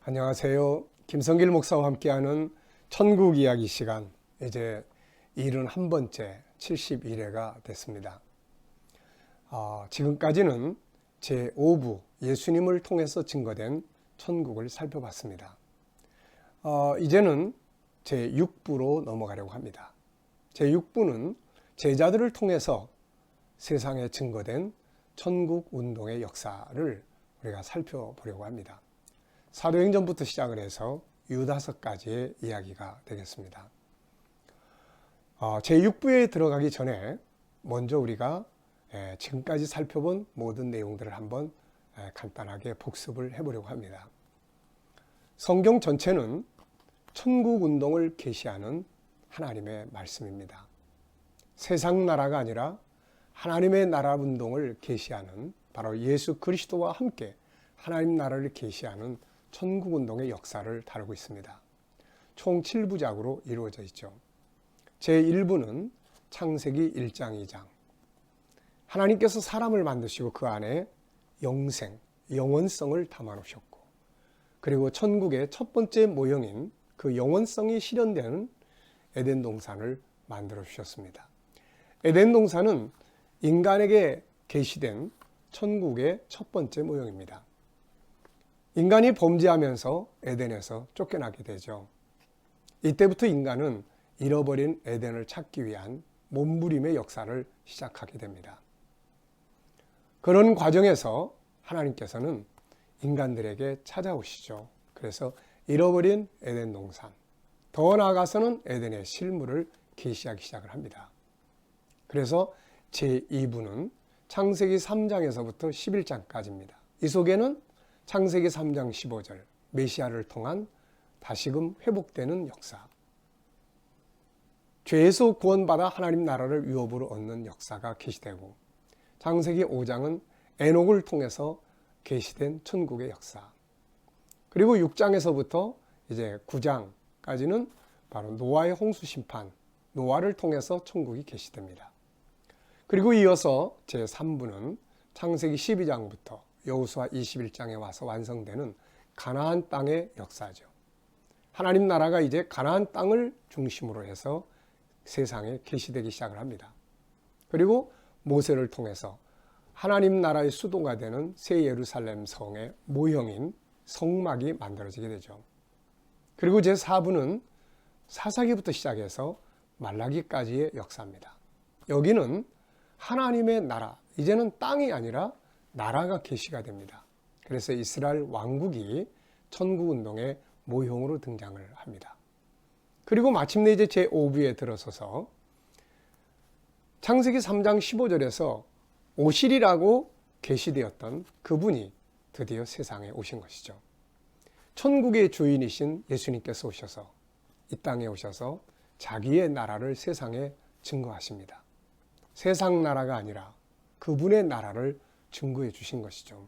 안녕하세요. 김성길 목사와 함께하는 천국 이야기 시간, 이제 71번째 71회가 됐습니다. 지금까지는 제5부 예수님을 통해서 증거된 천국을 살펴봤습니다. 이제는 제6부로 넘어가려고 합니다. 제6부는 제자들을 통해서 세상에 증거된 천국 운동의 역사를 우리가 살펴보려고 합니다. 사도행전부터 시작을 해서 유다서까지의 이야기가 되겠습니다. 제6부에 들어가기 전에 먼저 우리가 지금까지 살펴본 모든 내용들을 한번 간단하게 복습을 해보려고 합니다. 성경 전체는 천국 운동을 계시하는 하나님의 말씀입니다. 세상 나라가 아니라 하나님의 나라 운동을 계시하는, 바로 예수 그리스도와 함께 하나님 나라를 계시하는 천국 운동의 역사를 다루고 있습니다. 총 7부작으로 이루어져 있죠. 제1부는 창세기 1장, 2장. 하나님께서 사람을 만드시고 그 안에 영생, 영원성을 담아 놓으셨고, 그리고 천국의 첫 번째 모형인 그 영원성이 실현되는 에덴 동산을 만들어 주셨습니다. 에덴 동산은 인간에게 계시된 천국의 첫 번째 모형입니다. 인간이 범죄하면서 에덴에서 쫓겨나게 되죠. 이때부터 인간은 잃어버린 에덴을 찾기 위한 몸부림의 역사를 시작하게 됩니다. 그런 과정에서 하나님께서는 인간들에게 찾아오시죠. 그래서 잃어버린 에덴 동산, 더 나아가서는 에덴의 실물을 계시하기 시작을 합니다. 그래서 제2부는 창세기 3장에서부터 11장까지입니다. 이 속에는 창세기 3장 15절, 메시아를 통한 다시금 회복되는 역사, 죄에서 구원받아 하나님 나라를 유업으로 얻는 역사가 계시되고, 창세기 5장은 에녹을 통해서 계시된 천국의 역사, 그리고 6장에서부터 이제 9장까지는 바로 노아의 홍수 심판, 노아를 통해서 천국이 계시됩니다. 그리고 이어서 제3부는 창세기 12장부터 여호수아 21장에 와서 완성되는 가나안 땅의 역사죠. 하나님 나라가 이제 가나안 땅을 중심으로 해서 세상에 계시되기 시작을 합니다. 그리고 모세를 통해서 하나님 나라의 수도가 되는 새 예루살렘 성의 모형인 성막이 만들어지게 되죠. 그리고 제4부는 사사기부터 시작해서 말라기까지의 역사입니다. 여기는 하나님의 나라, 이제는 땅이 아니라 나라가 계시가 됩니다. 그래서 이스라엘 왕국이 천국 운동의 모형으로 등장을 합니다. 그리고 마침내 이제 제5부에 들어서서 창세기 3장 15절에서 오실이라고 계시되었던 그분이 드디어 세상에 오신 것이죠. 천국의 주인이신 예수님께서 오셔서 이 땅에 오셔서 자기의 나라를 세상에 증거하십니다. 세상 나라가 아니라 그분의 나라를 증거해 주신 것이죠.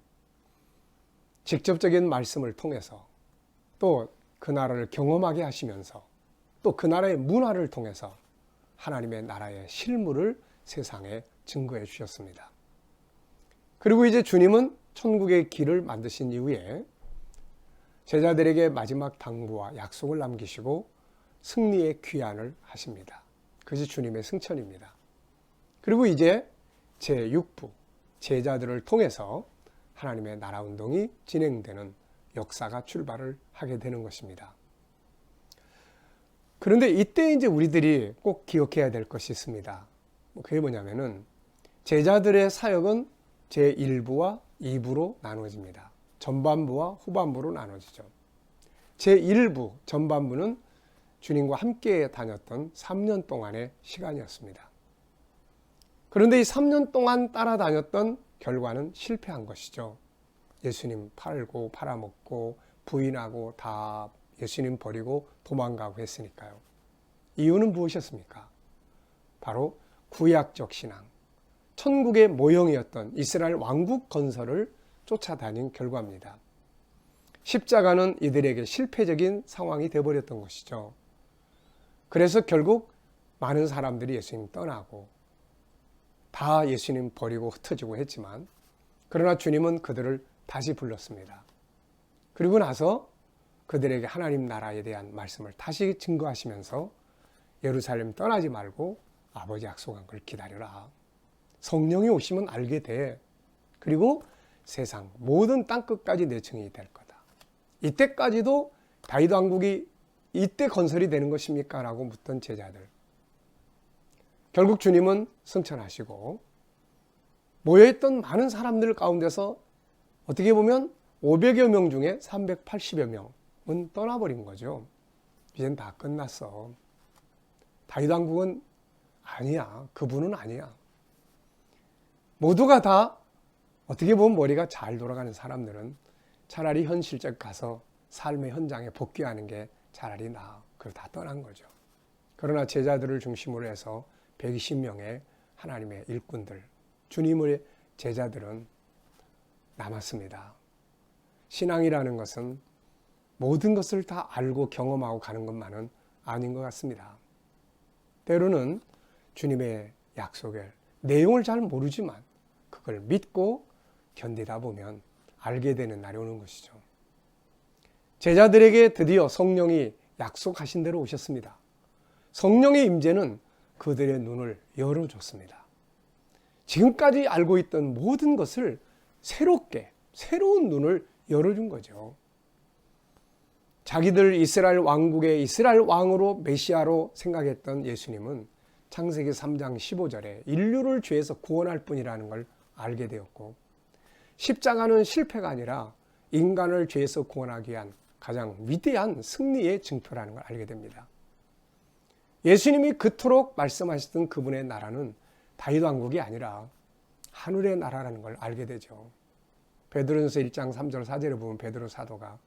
직접적인 말씀을 통해서, 또 그 나라를 경험하게 하시면서, 또 그 나라의 문화를 통해서 하나님의 나라의 실물을 세상에 증거해 주셨습니다. 그리고 이제 주님은 천국의 길을 만드신 이후에 제자들에게 마지막 당부와 약속을 남기시고 승리의 귀환을 하십니다. 그것이 주님의 승천입니다. 그리고 이제 제6부 제자들을 통해서 하나님의 나라 운동이 진행되는 역사가 출발을 하게 되는 것입니다. 그런데 이때 이제 우리들이 꼭 기억해야 될 것이 있습니다. 그게 뭐냐면은 제자들의 사역은 제1부와 2부로 나누어집니다. 전반부와 후반부로 나눠지죠. 제1부 전반부는 주님과 함께 다녔던 3년 동안의 시간이었습니다. 그런데 이 3년 동안 따라다녔던 결과는 실패한 것이죠. 예수님 팔고 팔아먹고 부인하고 다 예수님 버리고 도망가고 했으니까요. 이유는 무엇이었습니까? 바로 구약적 신앙, 천국의 모형이었던 이스라엘 왕국 건설을 쫓아다닌 결과입니다. 십자가는 이들에게 실패적인 상황이 되어버렸던 것이죠. 그래서 결국 많은 사람들이 예수님 떠나고 다 예수님 버리고 흩어지고 했지만, 그러나 주님은 그들을 다시 불렀습니다. 그리고 나서 그들에게 하나님 나라에 대한 말씀을 다시 증거하시면서 예루살렘 떠나지 말고 아버지 약속한 걸 기다려라. 성령이 오시면 알게 돼. 그리고 세상 모든 땅끝까지 내 증인이 될 거다. 이때까지도 다윗 왕국이 이때 건설이 되는 것입니까? 라고 묻던 제자들. 결국 주님은 승천하시고 모여있던 많은 사람들 가운데서 어떻게 보면 500여 명 중에 380여 명은 떠나버린 거죠. 이젠 다 끝났어. 다윗 왕국은 아니야. 그분은 아니야. 모두가 다 어떻게 보면 머리가 잘 돌아가는 사람들은 차라리 현실적 가서 삶의 현장에 복귀하는 게 차라리 나아. 그걸 다 떠난 거죠. 그러나 제자들을 중심으로 해서 120명의 하나님의 일꾼들, 주님의 제자들은 남았습니다. 신앙이라는 것은 모든 것을 다 알고 경험하고 가는 것만은 아닌 것 같습니다. 때로는 주님의 약속의 내용을 잘 모르지만 그걸 믿고 견디다 보면 알게 되는 날이 오는 것이죠. 제자들에게 드디어 성령이 약속하신 대로 오셨습니다. 성령의 임재는 그들의 눈을 열어줬습니다. 지금까지 알고 있던 모든 것을 새로운 눈을 열어준 거죠. 자기들 이스라엘 왕국의 이스라엘 왕으로 메시아로 생각했던 예수님은 창세기 3장 15절에 인류를 죄에서 구원할 뿐이라는 걸 알게 되었고, 십자가는 실패가 아니라 인간을 죄에서 구원하기 위한 가장 위대한 승리의 증표라는 걸 알게 됩니다. 예수님이 그토록 말씀하셨던 그분의 나라는 다윗 왕국이 아니라 하늘의 나라라는 걸 알게 되죠. 베드로전서 1장 3절 4절에 보면 베드로 사도가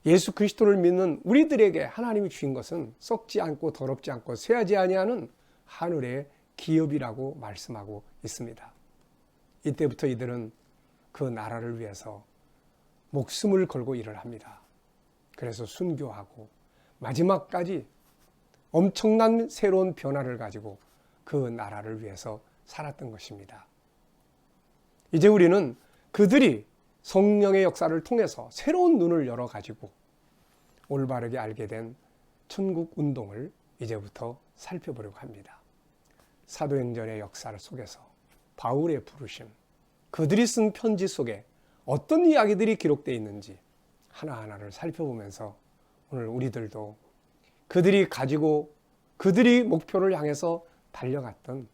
예수 그리스도를 믿는 우리들에게 하나님이 주신 것은 썩지 않고 더럽지 않고 쇠하지 아니하는 하늘의 기업이라고 말씀하고 있습니다. 이때부터 이들은 그 나라를 위해서 목숨을 걸고 일을 합니다. 그래서 순교하고 마지막까지 엄청난 새로운 변화를 가지고 그 나라를 위해서 살았던 것입니다. 이제 우리는 그들이 성령의 역사를 통해서 새로운 눈을 열어가지고 올바르게 알게 된 천국 운동을 이제부터 살펴보려고 합니다. 사도행전의 역사를 속에서 바울의 부르심, 그들이 쓴 편지 속에 어떤 이야기들이 기록되어 있는지 하나하나를 살펴보면서 오늘 우리들도 그들이 가지고 그들이 목표를 향해서 달려갔던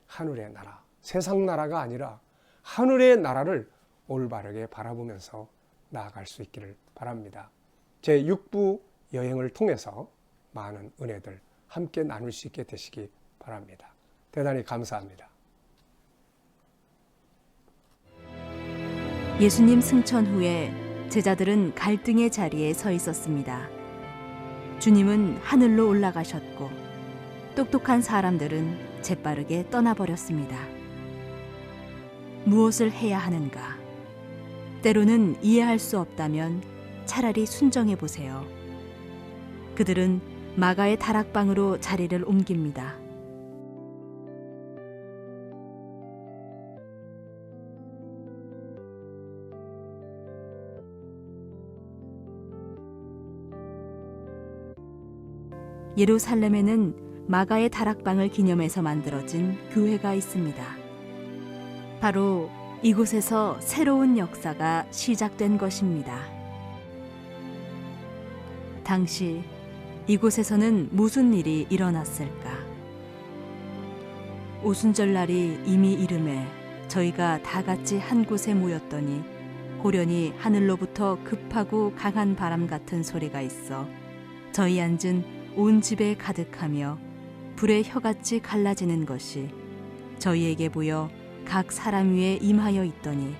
하늘의 나라, 세상 나라가 아니라 하늘의 나라를 올바르게 바라보면서 나아갈 수 있기를 바랍니다. 제 6부 여행을 통해서 많은 은혜들 함께 나눌 수 있게 되시기 바랍니다. 대단히 감사합니다. 예수님 승천 후에 제자들은 갈등의 자리에 서 있었습니다. 주님은 하늘로 올라가셨고 똑똑한 사람들은 재빠르게 떠나버렸습니다. 무엇을 해야 하는가? 때로는 이해할 수 없다면 차라리 순정해 보세요. 그들은 마가의 다락방으로 자리를 옮깁니다. 예루살렘에는 마가의 다락방을 기념해서 만들어진 교회가 있습니다. 바로 이곳에서 새로운 역사가 시작된 것입니다. 당시 이곳에서는 무슨 일이 일어났을까? 오순절날이 이미 이름에 저희가 다 같이 한 곳에 모였더니 호련히 하늘로부터 급하고 강한 바람 같은 소리가 있어 저희 앉은 온 집에 가득하며 불의 혀같이 갈라지는 것이 저희에게 보여 각 사람 위에 임하여 있더니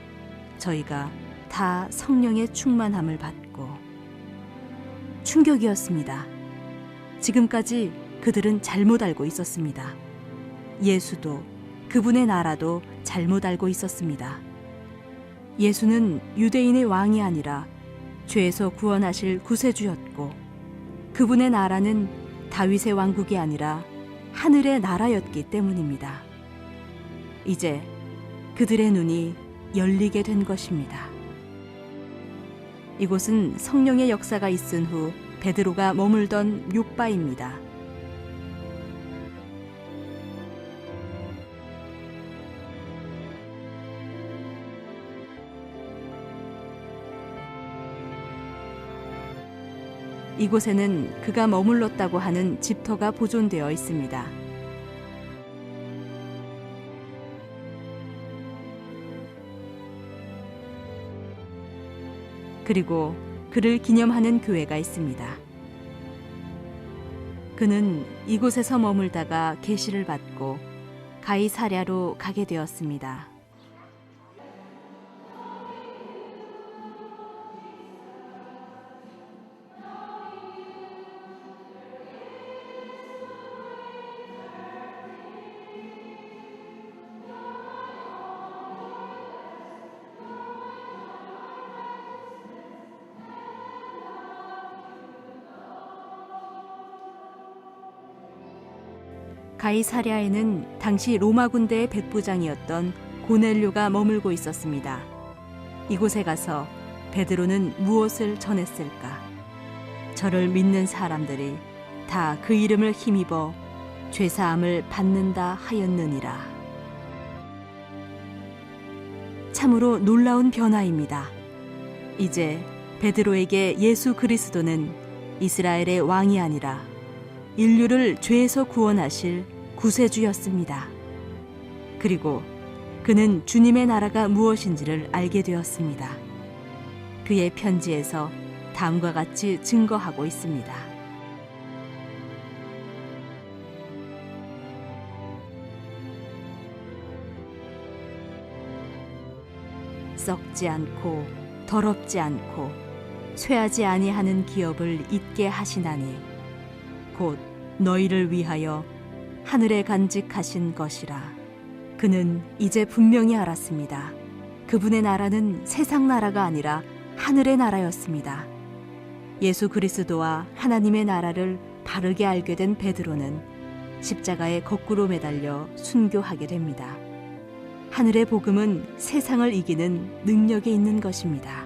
저희가 다 성령의 충만함을 받고 충격이었습니다. 지금까지 그들은 잘못 알고 있었습니다. 예수도 그분의 나라도 잘못 알고 있었습니다. 예수는 유대인의 왕이 아니라 죄에서 구원하실 구세주였고 그분의 나라는 다윗의 왕국이 아니라 하늘의 나라였기 때문입니다. 이제 그들의 눈이 열리게 된 것입니다. 이곳은 성령의 역사가 있은 후 베드로가 머물던 욥바입니다. 이곳에는 그가 머물렀다고 하는 집터가 보존되어 있습니다. 그리고 그를 기념하는 교회가 있습니다. 그는 이곳에서 머물다가 계시를 받고 가이사랴로 가게 되었습니다. 가이사랴에는 당시 로마 군대의 백부장이었던 고넬료가 머물고 있었습니다. 이곳에 가서 베드로는 무엇을 전했을까? 저를 믿는 사람들이 다 그 이름을 힘입어 죄사함을 받는다 하였느니라. 참으로 놀라운 변화입니다. 이제 베드로에게 예수 그리스도는 이스라엘의 왕이 아니라 인류를 죄에서 구원하실 구세주였습니다. 그리고 그는 주님의 나라가 무엇인지를 알게 되었습니다. 그의 편지에서 다음과 같이 증거하고 있습니다. 썩지 않고 더럽지 않고 쇠하지 아니하는 기업을 잊게 하시나니 곧 너희를 위하여 하늘에 간직하신 것이라. 그는 이제 분명히 알았습니다. 그분의 나라는 세상 나라가 아니라 하늘의 나라였습니다. 예수 그리스도와 하나님의 나라를 바르게 알게 된 베드로는 십자가에 거꾸로 매달려 순교하게 됩니다. 하늘의 복음은 세상을 이기는 능력이 있는 것입니다.